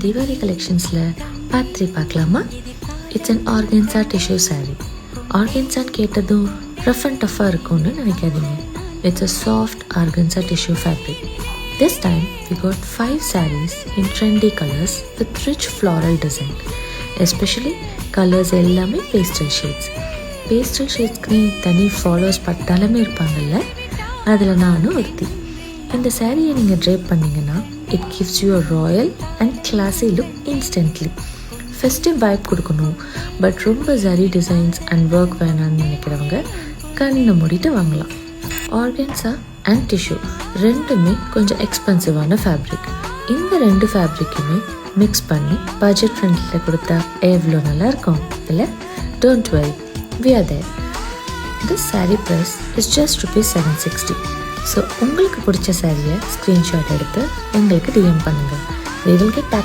Deepavali கலெக்ஷன்ஸில் part 3 பார்க்கலாமா? It's an organza tissue saree. ஆர்கன்சான்னு கேட்டதும் rough and டஃப்பாக இருக்கும்னு நினைக்காதீங்க. It's a soft organza tissue fabric. This time we got 5 sarees in trendy colors with rich floral design. Especially colors எல்லாமே pastel shades. Pastel ஷேட்ஸ்க்கு தனி followers பட்டாலுமே இருப்பாங்கல்ல, அதில் நானும் ஒருத்தி. இந்த சாரியை நீங்கள் ட்ரேப் பண்ணிங்கன்னா it gives you a Royal and classy look instantly. Festive vibe கொடுக்கணும், பட் ரொம்ப சரி டிசைன்ஸ் அண்ட் ஒர்க் வேணான்னு நினைக்கிறவங்க கண்ணை மூடிட்டு வாங்கலாம். ஆர்கன்சா அண்ட் டிஷ்யூ ரெண்டுமே கொஞ்சம் எக்ஸ்பென்சிவான ஃபேப்ரிக். இந்த 2 ஃபேப்ரிக்குமே மிக்ஸ் பண்ணி பட்ஜெட் ஃப்ரெண்ட்லியில் கொடுத்தா எவ்வளோ நல்லா இருக்கும் இல்லை? Don't worry, we are there. This saree price is just ₹760. So உங்களுக்கு பிடிச்ச சாரியை ஸ்க்ரீன்ஷாட் எடுத்து எங்களுக்கு DM பண்ணுங்கள். We will get back